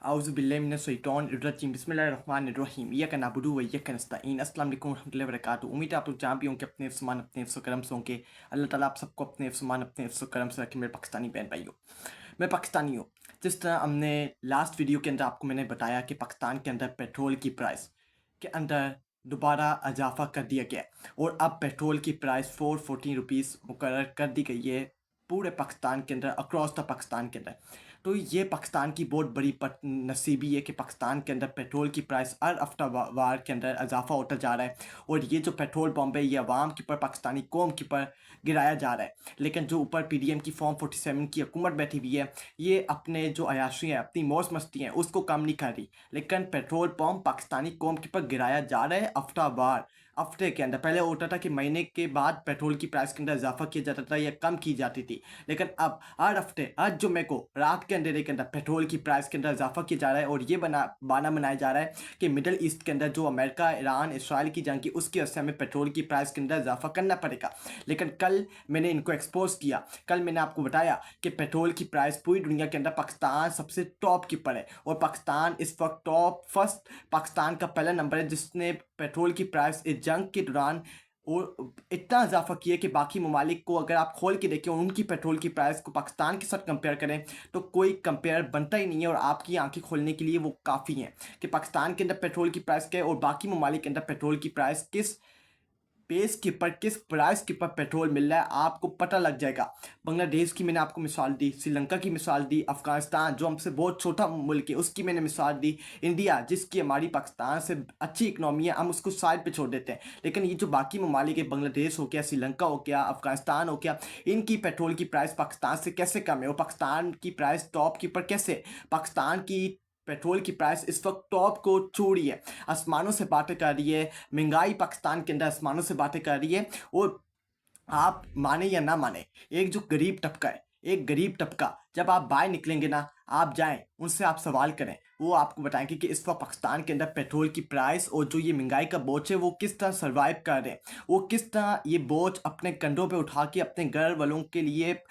आउज़ुबिल्लाहिमिनश्शैतानिर्रजीम बिस्मिल्लाहिर्रहमानिर्रहीम इय्याका नअबुदु व इय्याका नस्तईन। अस्सलाम वालेकुम रहमतुल्लाहि व बरकातुहू। उम्मीद है आप लोग जहाँ भी होंगे अपने हिफ्ज़-ओ-मान, अपने हिफ्ज़-ओ-करम से होंगे। अल्लाह ताला आप सबको अपने हिफ्ज़-ओ-मान, अपने हिफ्ज़-ओ-करम से रखे मेरे पाकिस्तानी बहन भाइयों। मैं पाकिस्तानी हूँ। जिस तरह हमने लास्ट वीडियो के अंदर आपको मैंने बताया कि पाकिस्तान के अंदर पेट्रोल की प्राइस के अंदर दोबारा इजाफ़ा कर दिया गया है और अब पेट्रोल की प्राइस 414 रुपीज़ मुकर्रर कर दी गई है पूरे पाकिस्तान के अंदर, अक्रॉस द पाकिस्तान के अंदर। तो ये पाकिस्तान की बहुत बड़ी नसीबी है कि पाकिस्तान के अंदर पेट्रोल की प्राइस हर हफ्ता वार के अंदर इजाफा होता जा रहा है और ये जो पेट्रोल पंप है ये अवाम के ऊपर, पाकिस्तानी कौम के ऊपर गिराया जा रहा है। लेकिन जो ऊपर पीडीएम की फॉर्म 47 की हुकूमत बैठी हुई है, ये अपने जो अयाशी हैं, अपनी मौज मस्ती हैं, उसको कम नहीं कर रही। लेकिन पेट्रोल पंप पाकिस्तानी कौम के ऊपर गिराया जा रहा है हफ्ता वार, हफ्ते के अंदर। पहले होता था कि महीने के बाद पेट्रोल की प्राइस के अंदर इजाफा किया जाता था या कम की जाती थी, लेकिन अब हर हफ्ते, हर जुम्मे को रात के अंधेरे के अंदर पेट्रोल की प्राइस के अंदर इजाफा किया जा रहा है और ये बहाना बनाया जा रहा है कि मिडल ईस्ट के अंदर जो अमेरिका, ईरान, इसराइल की जंग की, उसकी वजह से हमें पेट्रोल की प्राइस के अंदर इजाफा करना पड़ेगा। लेकिन कल मैंने इनको एक्सपोज किया, कल मैंने आपको बताया कि पेट्रोल की प्राइस पूरी दुनिया के अंदर पाकिस्तान सबसे टॉप की पर है और पाकिस्तान इस वक्त टॉप फर्स्ट, पाकिस्तान का पहला नंबर है जिसने पेट्रोल की प्राइस इस जंग के दौरान और इतना इजाफा किया कि बाकी ममालिक को अगर आप खोल के देखें उनकी पेट्रोल की प्राइस को पाकिस्तान के साथ कंपेयर करें तो कोई कंपेयर बनता ही नहीं है। और आपकी आंखें खोलने के लिए वो काफ़ी हैं कि पाकिस्तान के अंदर पेट्रोल की प्राइस क्या है और बाकी ममालिक के अंदर पेट्रोल की प्राइस किस बेस के ऊपर, किस प्राइस के ऊपर पेट्रोल मिल रहा है, आपको पता लग जाएगा। बांग्लादेश की मैंने आपको मिसाल दी, श्रीलंका की मिसाल दी, अफगानिस्तान जो हमसे बहुत छोटा मुल्क है उसकी मैंने मिसाल दी, इंडिया जिसकी हमारी पाकिस्तान से अच्छी इकनॉमी है, हम उसको साइड पे छोड़ देते हैं। लेकिन ये जो बाकी ममालिक है, बांग्लादेश हो गया, श्रीलंका हो गया, अफगानिस्तान हो गया, इनकी पेट्रोल की प्राइस पाकिस्तान से कैसे कम है और पाकिस्तान की प्राइस टॉप के ऊपर कैसे? पाकिस्तान की पेट्रोल की प्राइस इस वक्त टॉप को छू रही है, आसमानों से बातें कर रही है। महंगाई पाकिस्तान के अंदर आसमानों से बातें कर रही है। और आप माने या ना माने, एक जो गरीब तबका है, एक गरीब तबका जब आप बाहर निकलेंगे ना, आप जाएं उनसे आप सवाल करें, वो आपको बताएंगे कि इस वक्त पाकिस्तान के अंदर पेट्रोल की प्राइस और जो ये महंगाई का बोझ है वो किस तरह सर्वाइव कर रहे हैं, वो किस तरह ये बोझ अपने कंधों पे उठा के अपने घर वालों के लिए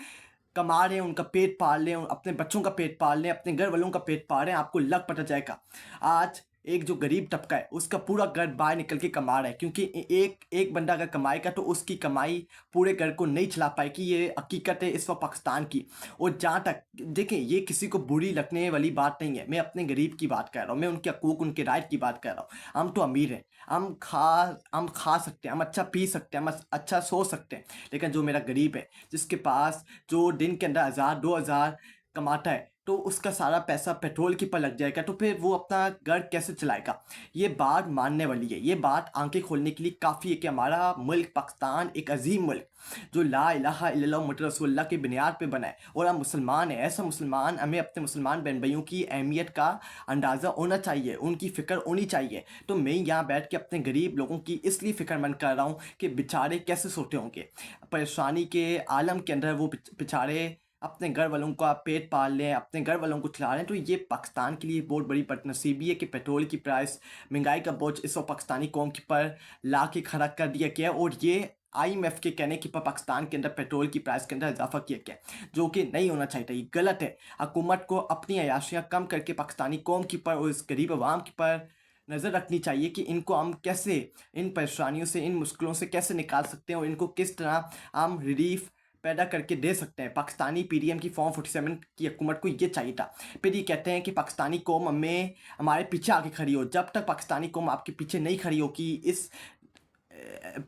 कमा रहे हैं, उनका पेट पाल रहे हैं, अपने बच्चों का पेट पाल रहे हैं, अपने घर वालों का पेट पाल रहे हैं। आपको लग पता जाएगा आज एक जो गरीब तबका है उसका पूरा घर बाहर निकल के कमा रहा है, क्योंकि एक एक बंदा अगर कमाएगा तो उसकी कमाई पूरे घर को नहीं चला पाएगी। ये हकीकत है इस वक्त पाकिस्तान की। और जहाँ तक देखें, ये किसी को बुरी लगने वाली बात नहीं है, मैं अपने गरीब की बात कर रहा हूँ, मैं उनके हकूक, उनके राइट की बात कर रहा हूँ। हम तो अमीर हैं, हम खा सकते हैं, हम अच्छा पी सकते हैं, हम अच्छा सो सकते हैं। लेकिन जो मेरा गरीब है, जिसके पास जो दिन के अंदर 1000-2000 कमाता है, तो उसका सारा पैसा पेट्रोल के ऊपर लग जाएगा, तो फिर वो अपना घर कैसे चलाएगा? ये बात मानने वाली है, ये बात आंखें खोलने के लिए काफ़ी है कि हमारा मुल्क पाकिस्तान एक अजीम मुल्क जो ला इलाहा इल्लल्लाह मुहम्मद रसूलुल्लाह की बुनियाद पे बना है और हम मुसलमान हैं। ऐसा मुसलमान, हमें अपने मुसलमान बहन भाइयों की अहमियत का अंदाज़ा होना चाहिए, उनकी फ़िक्र होनी चाहिए। तो मैं यहाँ बैठ के अपने गरीब लोगों की इसलिए फ़िक्रमंद कर रहा हूँ कि बेचारे कैसे सोते होंगे, परेशानी के आलम के अंदर वो बेचारे अपने घर वालों का पेट पाल लें, अपने घर वालों को खिला रहे हैं। तो ये पाकिस्तान के लिए बहुत बड़ी बदनसीबी है कि पेट्रोल की प्राइस, महंगाई का बोझ इस वक्त पाकिस्तानी कौम के पर ला के खड़ा कर दिया गया और ये आईएमएफ के कहने के पर पाकिस्तान के अंदर पेट्रोल की प्राइस के अंदर इजाफा किया गया, जो कि नहीं होना चाहिए था। ये गलत है। हुकूमत को अपनी अयाशियाँ कम करके पाकिस्तानी कौम के पर और इस गरीब आवाम के पर नज़र रखनी चाहिए कि इनको हम कैसे, इन परेशानियों से, इन मुश्किलों से कैसे निकाल सकते हैं और इनको किस तरह हम रिलीफ पैदा करके दे सकते हैं। पाकिस्तानी पीडीएम की फॉर्म 47 की हुकूमत को ये चाहिए था। फिर ये कहते हैं कि पाकिस्तानी कौम हमें, हमारे पीछे आके खड़ी हो। जब तक पाकिस्तानी कौम आपके पीछे नहीं खड़ी हो कि इस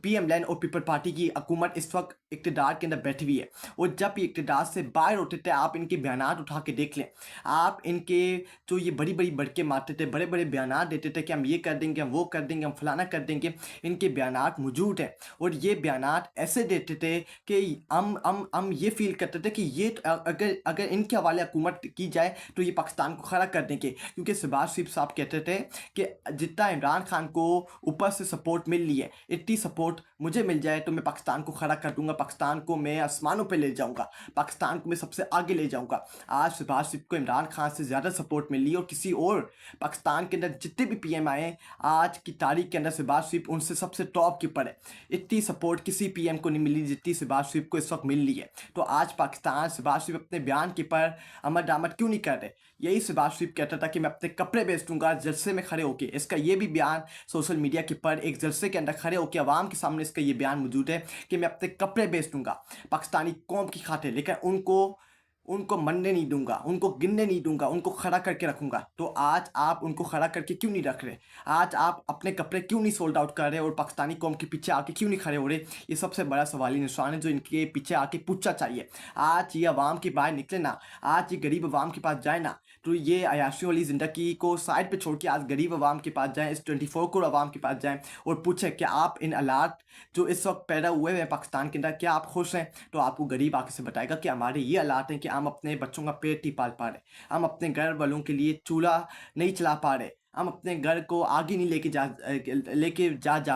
पीएम लैंड और पीपल पार्टी की हुकूमत इस वक्त इक़्तिदार के अंदर बैठी हुई है और जब ये इक़्तिदार से बाहर होते थे, आप इनके बयानात उठा के देख लें। आप इनके जो ये बड़ी बड़ी बढ़के मारते थे, बड़े बड़े बयानात देते थे कि हम ये कर देंगे, हम वो कर देंगे, हम फलाना कर देंगे, इनके बयानात मौजूद हैं। और ये बयानात ऐसे देते थे कि हम ये फील करते थे कि ये अगर अगर इनके हवाले हुकूमत की जाए तो ये पाकिस्तान को खड़ा कर देंगे। क्योंकि शहबाज शरीफ साहब कहते थे कि जितना इमरान खान को ऊपर से सपोर्ट मिल रही है, इतनी सपोर्ट मुझे मिल जाए तो मैं पाकिस्तान को खड़ा कर दूंगा, पाकिस्तान को मैं आसमानों पे ले जाऊंगा, पाकिस्तान को मैं सबसे आगे ले जाऊंगा। आज शहबाज शरीफ को इमरान खान से ज़्यादा सपोर्ट मिल रही है और किसी और पाकिस्तान के अंदर जितने भी पीएम आए आज की तारीख के अंदर शहबाज शरीफ उनसे सबसे टॉप के ऊपर है। इतनी सपोर्ट किसी पीएम को नहीं मिली जितनी शहबाज शरीफ को इस वक्त मिल रही है। तो आज पाकिस्तान, शहबाज शरीफ अपने बयान के पर अमल दरामद क्यों नहीं कर रहे? यही शहबाज शरीफ कहता था कि मैं अपने कपड़े बेच दूंगा जलसे में खड़े होके। इसका ये भी बयान सोशल मीडिया के पर एक जलसे के अंदर खड़े होकर आवाम के सामने इसका ये बयान मौजूद है कि मैं अपने कपड़े बेच दूंगा पाकिस्तानी कौम की खातिर, लेकिन उनको उनको मरने नहीं दूंगा, उनको गिनने नहीं दूंगा, उनको खड़ा करके रखूंगा। तो आज आप उनको खड़ा करके क्यों नहीं रख रहे? आज आप अपने कपड़े क्यों नहीं सोल्ड आउट कर रहे और पाकिस्तानी कौम के पीछे आके क्यों नहीं खड़े हो रहे? ये सबसे बड़ा सवाली निशान है जो इनके पीछे आके पूछना चाहिए। आज ये अवाम के बाहर निकले ना, आज ये गरीब अवाम के पास जाए ना, तो ये अयाशी वाली ज़िंदगी को साइड पे छोड़ के आज गरीब अवाम के पास जाएँ, इस 24 करोड़ अवाम के पास जाएँ और पूछें कि आप इन हालात जो इस वक्त पैदा हुए हैं पाकिस्तान के अंदर, क्या आप खुश हैं? तो आपको गरीब आके से बताएगा कि हमारे ये हालात हैं कि हम अपने बच्चों का पेट नहीं पाल पा रहे, हम अपने घर वालों के लिए चूल्हा नहीं चला पा रहे, हम अपने घर को आगे नहीं लेके जा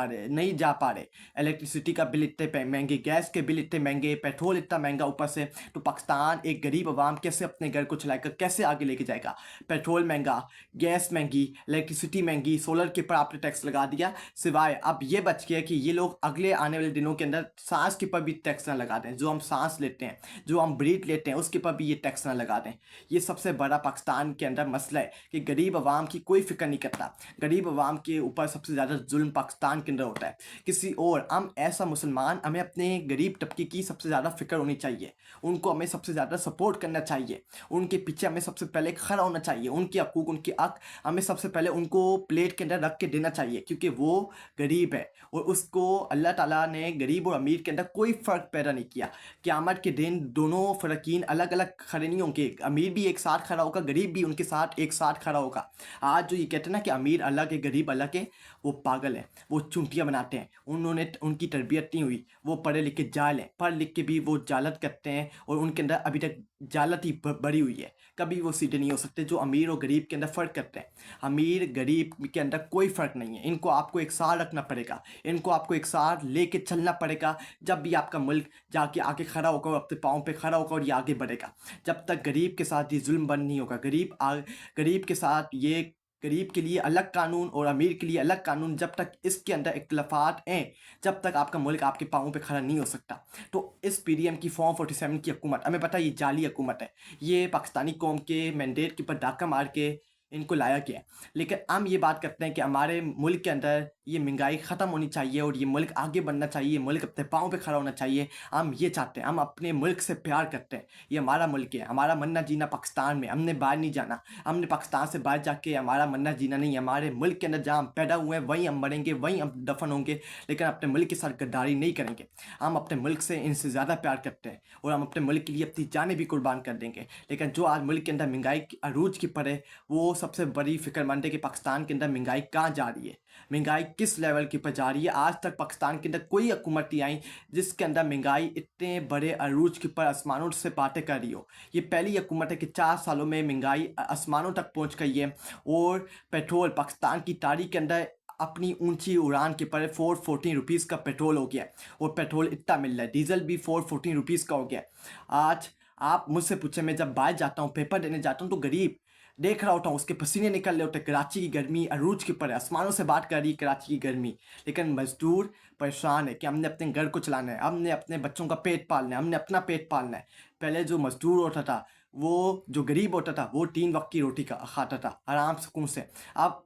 रहे, नहीं जा पा रहे। इलेक्ट्रिसिटी का बिल इतने महंगे, गैस के बिल इतने महंगे, पेट्रोल इतना महंगा ऊपर से। तो पाकिस्तान एक गरीब अवाम कैसे अपने घर को चलाएगा, कैसे आगे लेके जाएगा? पेट्रोल महंगा, गैस महंगी, इलेक्ट्रिसिटी महंगी, सोलर के ऊपर आपने टैक्स लगा दिया। सिवाय अब ये बच गया कि ये लोग अगले आने वाले दिनों के अंदर सांस के ऊपर भी टैक्स ना लगा दें। जो हम सांस लेते हैं, जो हम ब्रीथ लेते हैं, उसके ऊपर भी ये टैक्स ना लगा दें। ये सबसे बड़ा पाकिस्तान के अंदर मसला है कि गरीब अवाम की कोई फिक्र नहीं करता। गरीब अवाम के ऊपर सबसे ज़्यादा जुल्म पाकिस्तान के अंदर होता है। किसी और हम ऐसा मुसलमान, हमें अपने गरीब तबके की सबसे ज़्यादा फिक्र होनी चाहिए, उनको हमें सबसे ज़्यादा सपोर्ट करना चाहिए, उनके पीछे हमें सबसे पहले खड़ा होना चाहिए, उनके हकूक़, उनके हक हमें सबसे पहले उनको प्लेट के अंदर रख के देना चाहिए, क्योंकि वो गरीब है और उसको अल्लाह ताला ने गरीब और अमीर के अंदर कोई फ़र्क पैदा नहीं किया। क़यामत के दिन दोनों फ़रकीन अलग अलग खड़े नहीं होंगे, अमीर भी एक साथ खड़ा होगा, गरीब भी उनके साथ एक साथ खड़ा होगा। आज जो ये कहते हैं ना कि अमीर अलग है, गरीब अलग है, वो पागल है, वो चुनटियाँ बनाते हैं। उन्होंने उनकी तरबियत नहीं हुई, वो पढ़े लिखे जाहिल हैं, पढ़ लिख के भी वो जालत करते हैं और उनके अंदर अभी तक जालत ही बढ़ी हुई है। कभी वो सीधे नहीं हो सकते जो अमीर और गरीब के अंदर फ़र्क करते हैं। अमीर गरीब के अंदर कोई फ़र्क नहीं है, इनको आपको एक साथ रखना पड़ेगा, इनको आपको एक साथ लेके चलना पड़ेगा। जब भी आपका मुल्क जाके आगे खड़ा होगा और अपने पाँव पे खड़ा होगा और ये आगे बढ़ेगा। जब तक गरीब के साथ ये जुल्म बंद नहीं होगा, गरीब के साथ ये गरीब के लिए अलग कानून और अमीर के लिए अलग कानून, जब तक इसके अंदर इख्तिलाफ़ात हैं, जब तक आपका मुल्क आपके पाँवों पे खड़ा नहीं हो सकता। तो इस पीडीएम की फॉर्म 47 की हुकूमत, हमें पता है ये जाली हुकूमत है, ये पाकिस्तानी कौम के मैंडेट के ऊपर डाका मार के इनको लाया गया है। लेकिन हम ये बात करते हैं कि हमारे मुल्क के अंदर ये महंगाई ख़त्म होनी चाहिए और ये मुल्क आगे बढ़ना चाहिए, मुल्क अपने पाँव पे खड़ा होना चाहिए। हम ये चाहते हैं, हम अपने मुल्क से प्यार करते हैं, ये हमारा मुल्क है, हमारा मरना जीना पाकिस्तान में, हमने बाहर नहीं जाना, हमने पाकिस्तान से बाहर जाके हमारा मरना जीना नहीं है। हमारे मुल्क के अंदर जहाँ हम पैदा हुए हैं वहीं हम मरेंगे, वहीं हम दफन होंगे, लेकिन अपने मुल्क के साथ गद्दारी नहीं करेंगे। हम अपने मुल्क से इनसे ज़्यादा प्यार करते हैं और हम अपने मुल्क के लिए अपनी जानें भी कुर्बान कर देंगे। लेकिन जो आज मुल्क के अंदर महंगाई की अरूज की पर है, वो सबसे बड़ी फ़िक्रमंद है कि पाकिस्तान के अंदर महंगाई कहाँ जा रही है, महंगाई किस लेवल की पर जा रही है। आज तक पाकिस्तान के अंदर कोई हुकूमत नहीं आई जिसके अंदर महंगाई इतने बड़े अरूज के ऊपर आसमानों से बातें कर रही हो। ये पहली हुकूमत है कि 4 सालों में महंगाई आसमानों तक पहुंच गई है। और पेट्रोल पाकिस्तान की तारीख के अंदर अपनी ऊंची उड़ान के पर 414 रुपीज़ का पेट्रोल हो गया है और पेट्रोल इतना मिल रहा है, डीजल भी 414 रुपीज़ का हो गया है। आज आप मुझसे पूछे, मैं जब बाहर जाता हूँ, पेपर देने जाता हूँ, तो गरीब देख रहा होता हूँ, उसके पसीने निकल रहे होते हैं। कराची की गर्मी अरूज के ऊपर है, आसमानों से बात कर रही है कराची की गर्मी, लेकिन मजदूर परेशान है कि हमने अपने घर को चलाना है, हमने अपने बच्चों का पेट पालना है, हमने अपना पेट पालना है। पहले जो मजदूर होता था, वो जो गरीब होता था, वो 3 वक्त की रोटी खाता था आराम सुकून से। अब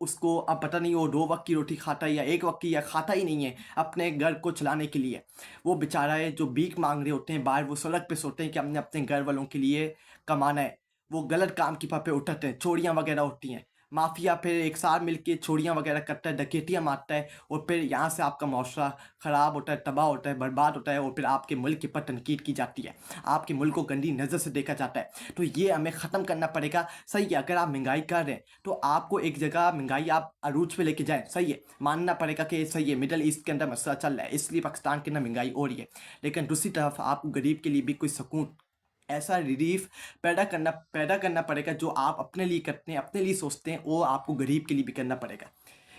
पता नहीं वो 2 वक्त की रोटी खाता है या 1 वक्त की, या खाता ही नहीं है अपने घर को चलाने के लिए। वो बेचारा है जो भीख मांग रहे होते हैं बाहर, वो सड़क पे सोते हैं कि हमने अपने घर वालों के लिए कमाना है। वो गलत काम की पे उठते हैं, चोरियाँ वगैरह होती हैं, माफिया फिर एक साथ मिलके चोरियाँ वगैरह करता है, डकैतियाँ मारता है और फिर यहाँ से आपका मुआशरा ख़राब होता है, तबाह होता है, बर्बाद होता है और फिर आपके मुल्क के ऊपर तनकीद की जाती है, आपके मुल्क को गंदी नज़र से देखा जाता है। तो ये हमें ख़त्म करना पड़ेगा। सही है, अगर आप महंगाई कर रहे हैं तो आपको एक जगह महंगाई आप अरूज पे लेके जाएँ, सही है, मानना पड़ेगा कि सही है, मिडल ईस्ट के अंदर मसला चल रहा है इसलिए पाकिस्तान के अंदर महंगाई हो रही है। लेकिन दूसरी तरफ आपको गरीब के लिए भी कोई सुकून, ऐसा रिलीफ पैदा करना पड़ेगा जो आप अपने लिए करते हैं, अपने लिए सोचते हैं, वो आपको गरीब के लिए भी करना पड़ेगा।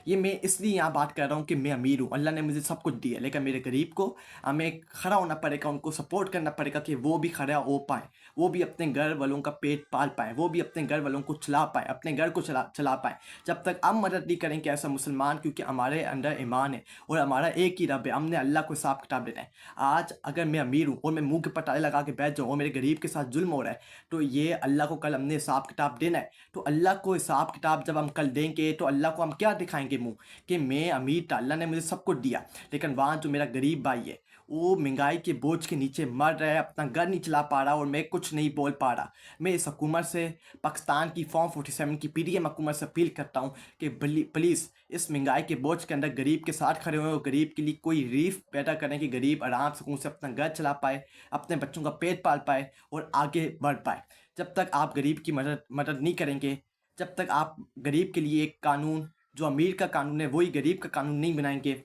ये मैं इसलिए यहाँ बात कर रहा हूँ कि मैं अमीर हूँ, अल्लाह ने मुझे सब कुछ दिया, लेकिन मेरे गरीब को हमें खड़ा होना पड़ेगा, उनको सपोर्ट करना पड़ेगा कि वो भी खड़ा हो पाएँ, वो भी अपने घर वालों का पेट पाल पाएँ, वो भी अपने घर वालों को चला पाएँ, अपने घर को चला चला पाएँ। जब तक हम मदद नहीं करेंगे ऐसा मुसलमान, क्योंकि हमारे अंदर ईमान है और हमारा एक ही रब है, हमने अल्लाह को हिसाब किताब देना है। आज अगर मैं अमीर हूँ और मैं मुँह के ऊपर ताले लगा के बैठ जाऊँ और मेरे गरीब के साथ जुल्म हो रहा है, तो ये अल्लाह को कल हमने हिसाब किताब देना है। तो अल्लाह को हिसाब किताब जब हम कल देंगे तो अल्लाह को हम क्या दिखाएँगे मुँह? कि मैं अमीर था, अल्लाह ने मुझे सब कुछ दिया। लेकिन वहाँ जो मेरा गरीब भाई है, वो महँगाई के बोझ के नीचे मर रहा है, अपना घर नहीं चला पा रहा और मैं कुछ नहीं बोल पा रहा। मैं इस हुकूमत से, पाकिस्तान की फॉर्म 47 की पीडीएम हुकूमत से अपील करता हूँ कि प्लीज़ इस महँगाई के बोझ के अंदर गरीब के साथ खड़े हों और गरीब के लिए कोई रिलीफ़ पैदा करें कि गरीब आराम सुकून से अपना घर चला पाए, अपने बच्चों का पेट पाल पाए और आगे बढ़ पाए। जब तक आप गरीब की मदद नहीं करेंगे, जब तक आप गरीब के लिए एक कानून, जो अमीर का कानून है वही गरीब का कानून नहीं बनाएंगे,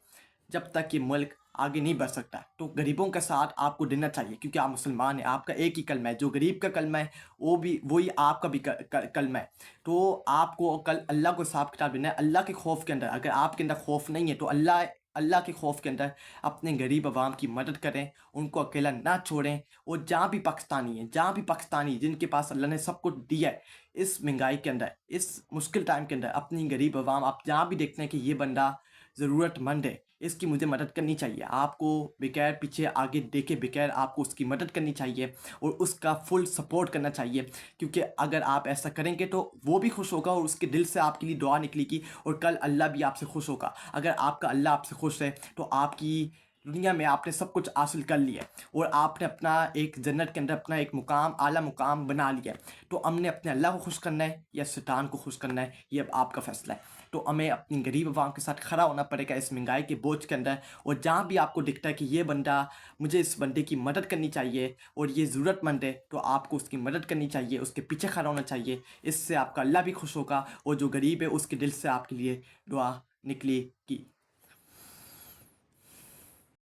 जब तक ये मुल्क आगे नहीं बढ़ सकता। तो गरीबों का साथ आपको देना चाहिए, क्योंकि आप मुसलमान हैं, आपका एक ही कलमा है, जो गरीब का कलमा है वो भी वही आपका भी कलमा है। तो आपको कल अल्लाह को हिसाब किताब देना है, अल्लाह के खौफ के अंदर। अगर आपके अंदर खौफ नहीं है तो अल्लाह अल्लाह के खौफ के अंदर अपने गरीब आवाम की मदद करें, उनको अकेला ना छोड़ें। और जहाँ भी पाकिस्तानी हैं, जहाँ भी पाकिस्तानी जिनके पास अल्लाह ने सब कुछ दिया है, इस महंगाई के अंदर, इस मुश्किल टाइम के अंदर अपनी गरीब आवाम, आप जहाँ भी देखते हैं कि ये बंदा ज़रूरतमंद है, इसकी मुझे मदद करनी चाहिए, आपको बगैर पीछे आगे देखे बगैर आपको उसकी मदद करनी चाहिए और उसका फुल सपोर्ट करना चाहिए। क्योंकि अगर आप ऐसा करेंगे तो वो भी खुश होगा और उसके दिल से आपके लिए दुआ निकलेगी और कल अल्लाह भी आपसे खुश होगा। अगर आपका अल्लाह आपसे खुश है तो आपकी दुनिया में आपने सब कुछ हासिल कर लिया है और आपने अपना एक जन्नत के अंदर अपना एक मुकाम, आला मुकाम बना लिया है। तो हमने अपने अल्लाह को खुश करना है या शैतान को खुश करना है, ये अब आपका फ़ैसला है। तो हमें अपनी गरीब आवाम के साथ खड़ा होना पड़ेगा इस महंगाई के बोझ के अंदर। और जहाँ भी आपको दिखता है कि ये बंदा, मुझे इस बंदे की मदद करनी चाहिए और ये ज़रूरतमंद है, तो आपको उसकी मदद करनी चाहिए, उसके पीछे खड़ा होना चाहिए। इससे आपका अल्लाह भी खुश होगा और जो गरीब है उसके दिल से आपके लिए दुआ निकलेगी।